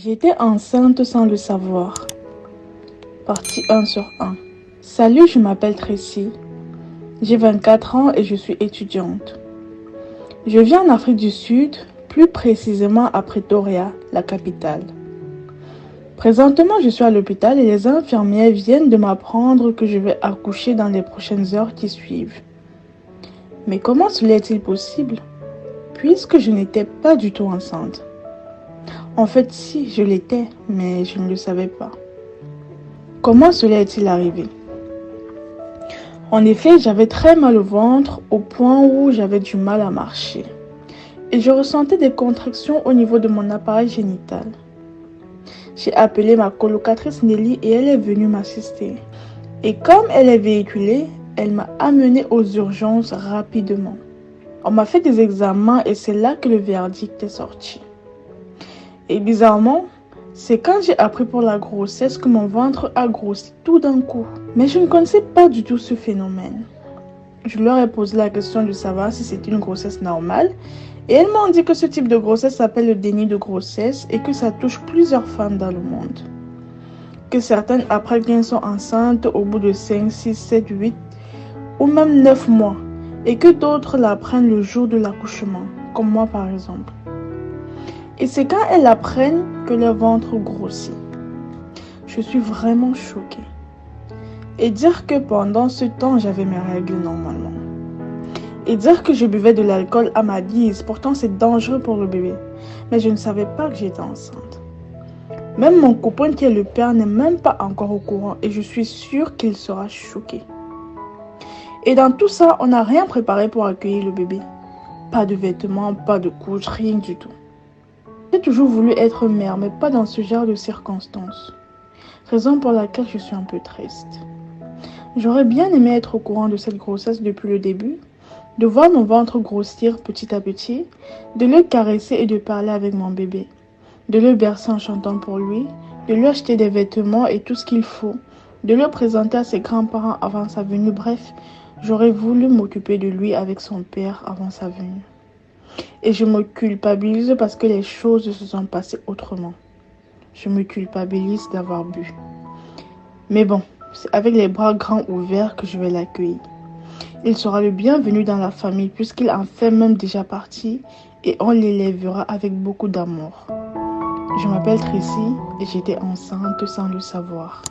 J'étais enceinte sans le savoir. Partie 1 sur 1. Salut, je m'appelle Tracy. J'ai 24 ans et je suis étudiante. Je vis en Afrique du Sud, plus précisément à Pretoria, la capitale. Présentement, je suis à l'hôpital et les infirmières viennent de m'apprendre que je vais accoucher dans les prochaines heures qui suivent. Mais comment cela est-il possible, puisque je n'étais pas du tout enceinte? En fait, si, je l'étais, mais je ne le savais pas. Comment cela est-il arrivé? En effet, j'avais très mal au ventre au point où j'avais du mal à marcher. Et je ressentais des contractions au niveau de mon appareil génital. J'ai appelé ma colocatrice Nelly et elle est venue m'assister. Et comme elle est véhiculée, elle m'a amenée aux urgences rapidement. On m'a fait des examens et c'est là que le verdict est sorti. Et bizarrement, c'est quand j'ai appris pour la grossesse que mon ventre a grossi tout d'un coup. Mais je ne connaissais pas du tout ce phénomène. Je leur ai posé la question de savoir si c'était une grossesse normale et elles m'ont dit que ce type de grossesse s'appelle le déni de grossesse et que ça touche plusieurs femmes dans le monde. Que certaines apprennent qu'elles sont enceintes au bout de 5, 6, 7, 8 ou même 9 mois et que d'autres l'apprennent le jour de l'accouchement, comme moi par exemple. Et c'est quand elles apprennent que leur ventre grossit. Je suis vraiment choquée. Et dire que pendant ce temps, j'avais mes règles normalement. Et dire que je buvais de l'alcool à ma guise, pourtant c'est dangereux pour le bébé. Mais je ne savais pas que j'étais enceinte. Même mon copain qui est le père n'est même pas encore au courant et je suis sûre qu'il sera choqué. Et dans tout ça, on n'a rien préparé pour accueillir le bébé. Pas de vêtements, pas de couches, rien du tout. J'ai toujours voulu être mère, mais pas dans ce genre de circonstances. Raison pour laquelle je suis un peu triste. J'aurais bien aimé être au courant de cette grossesse depuis le début, de voir mon ventre grossir petit à petit, de le caresser et de parler avec mon bébé, de le bercer en chantant pour lui, de lui acheter des vêtements et tout ce qu'il faut, de le présenter à ses grands-parents avant sa venue. Bref, j'aurais voulu m'occuper de lui avec son père avant sa venue. Et je me culpabilise parce que les choses se sont passées autrement. Je me culpabilise d'avoir bu. Mais bon, c'est avec les bras grands ouverts que je vais l'accueillir. Il sera le bienvenu dans la famille puisqu'il en fait même déjà partie et on l'élèvera avec beaucoup d'amour. Je m'appelle Tracy et j'étais enceinte sans le savoir.